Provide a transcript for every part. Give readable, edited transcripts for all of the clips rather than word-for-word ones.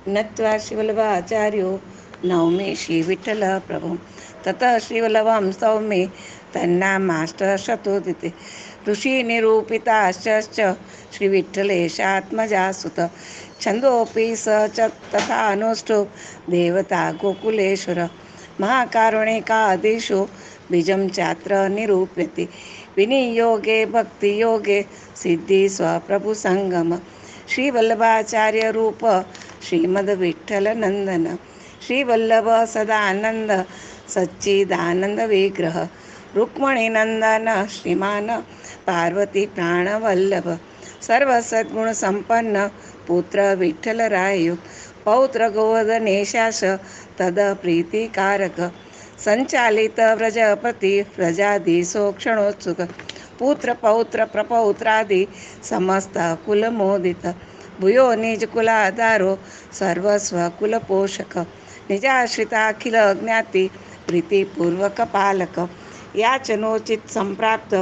नत्वा शिवल्लभाचार्यो नवमे श्रीविठ्ठलप्रभुं ततः श्रीवल्लभं सौम्ये तन्नामाष्टशतोदिते ऋषिनिरूपिताश्च श्रीविठ्ठलेशात्मजासुत छन्दोऽपि स च तथानुष्ठो देवता गोकुलेश्वर महाकारुणिकाधीशो बीजं चात्र निरूप्यते विनियोगे भक्तियोगे सिद्धि स्वप्रभुसङ्गम श्रीवल्लभाचार्य रूप श्रीमद विठ्ठल नंदन श्रीवल्लभ सदानंद सच्चिदानंद विग्रह रुक्मणी नंदन श्रीमान पार्वती प्राणवल्लभ सर्व सद्गुण संपन्न पुत्र विठ्ठल रायो पौत्र गोवर्धनेशास तद प्रीतिकारक संचालित व्रजपती व्रजाधीशो क्षणोत्सुक पुत्र पौत्र प्रपौत्रादि समस्त कुलमोदित भूयो निज कुलाधारो सर्वस्व कुलपोषक निजाश्रिताखिल ज्ञाती प्रीतिपूर्वक पालक याचनोचित संप्राप्त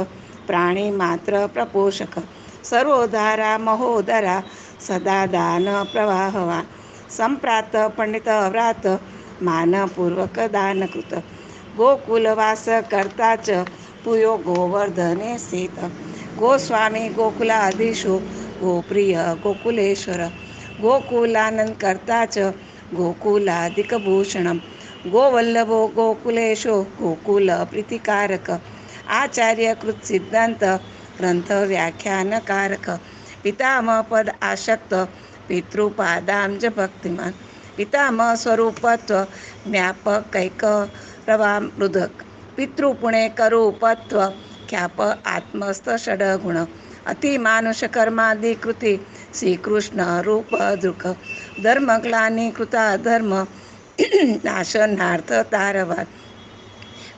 प्राणी मात्र प्रपोषक सर्वोधारा महोदरा सदा दान प्रवाहवान संप्रात पंडित व्रात मानपूर्वक दानकृत गोकुलवास करताच पुयो गोवर्धने स्थित गोस्वामी गोकुलाधीशो गोप्रिय गोकुलेश्वर गोकुलानंद करताच गोकुलाधिकभूषणम गोवल्लभो गोकुलेशो गोकुल प्रीतिकारक आचार्य कृत सिद्धांत ग्रंथ व्याख्यानकारक पितामह पद आशक्त पितृपादांज भक्तिमान पितामह स्वरूपत्व ज्ञापक कैक प्रवामृदक पितृपुणे करूपत्व ख्याप आत्मस्थ षडगुण अतिमानुष कर्माधिकृती श्रीकृष्ण रूप दृक धर्मग्लानी कृता धर्म नाशनार्थ तारवाद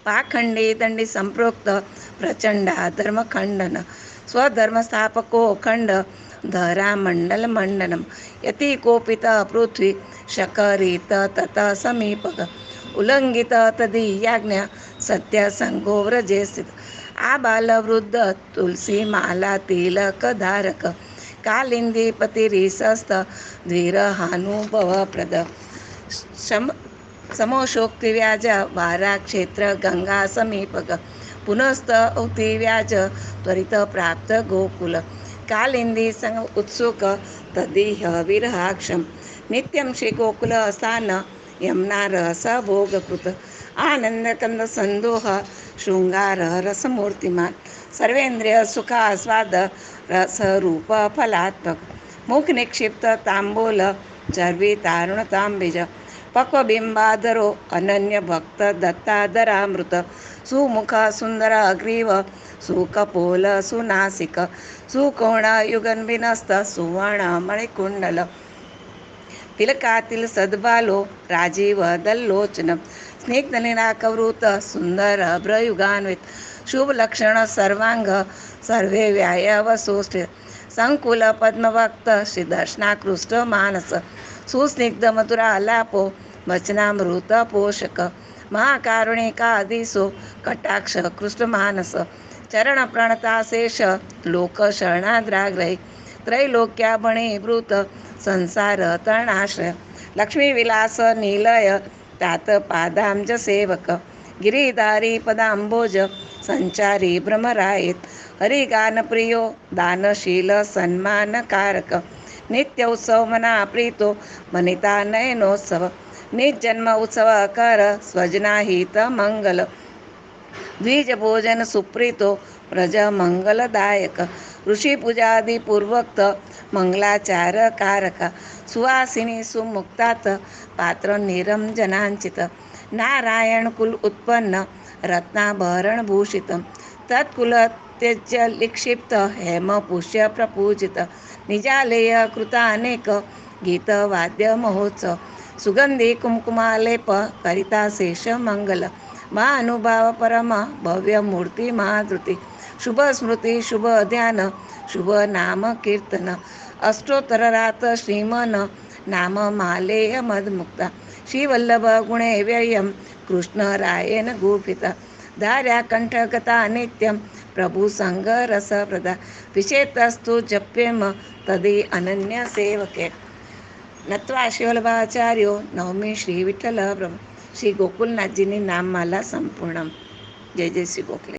पाखंडी दंडी संप्रोक्त प्रचंडा धर्मखंडन स्वधर्मस्थापको खंड धरा मंडल मंडनम यति कोपित पृथ्वी शकरित तत समीपक उल्लंघित तदीयाज्ञा सत्य संगो व्रजे स्थित आ बालवृद्ध तुलसी माला तिलक धारक कालिंदी पतिरिसस्त द्विरहानुभव प्रद समोशोक्ति व्याज वारा क्षेत्र गंगा समीपक पुनस्त उक्ति व्याज त्वरित प्राप्त गोकुल कालिंदी संग उत्सुक तदीह विरहाक्षम नित्यम श्री गोकुल स्थान यमुना रस भोगकृत आनंद कंद संदोह शृंगार रसमूर्तिमान सर्वेंद्रिय सुखास्वाद रस रूप फलात्मक मुख निक्षिप्त तांबूल चर्वी तारुण तांबिज पक्वबिंबाधरो अनन्य भक्त दत्ताधरामृत सुमुख सुंदर अग्रीव सुकपोल सुनासिक सुकोण युगनबिनस्त सुवर्ण मणिकुंडल तिलकातील सद्बालो राजीव दल्लोचन स्निग्धनिराकवृत सुंदर अभ्रयुगान्वित शुभ लक्षण सर्वांग सर्वे व्यायवसोष्ठ संकुल पद्मभक्त श्री दर्शनाकृष्ट मानस सुस्निग्ध मधुरालापो वचनामृत पोषक महाकारुणिकाधीशो कटाक्ष कृष्ण मानस चरण प्रणताशेष लोक शरणाद्राग्रही त्रैलोक्या भणीभूत संसार तरणाश्रय लक्ष्मी विलास निलय तात पादांज सेवक गिरिधारी पदांबोज संचारी भ्रमरायत हरिगान प्रियो दानशील सन्मानकारक नित्य उत्सव मना प्रीतो वनिता नयनोत्सव निजन्म उत्सव कर स्वजनाहित मंगल द्विज भोजन सुप्रीतो प्रज मंगलदायक ऋषी पूजादि पूर्वक्त मंगलाचार कारक सुवासिनी सुमुक्तात पात्र निरंजनांचित नारायण कुल उत्पन्न रत्नाभरण भूषित तत्कुल त्यज्य लिक्षिप्त हेम पुष्य प्रपूजित निजालेय कृता अनेक गीत वाद्य महोत्सव सुगंधी कुमकुमालेप करिता शेष मंगल महानुभाव परम भव्य मूर्ती महाधृती शुभ स्मृती शुभ ध्यान शुभ नाम कीर्तन अष्टोत्तरात श्रीमन नाम मालेय मदमुक्ता श्रीवल्लभ गुणे व्ययम कृष्ण रायेन गुपिता धार्या कंठगता नित्यम प्रभु संग रस प्रदा विषेतस्तु जप्येम तदी अनन्य सेवके નત્વા શિવલ્ભાચાર્યો નવમી શ્રી વિઠ્ઠલ પ્રભુ. શ્રી ગોકુલનાથજીની નામમાલા સંપૂર્ણમ. જય જય શ્રી ગોખલે.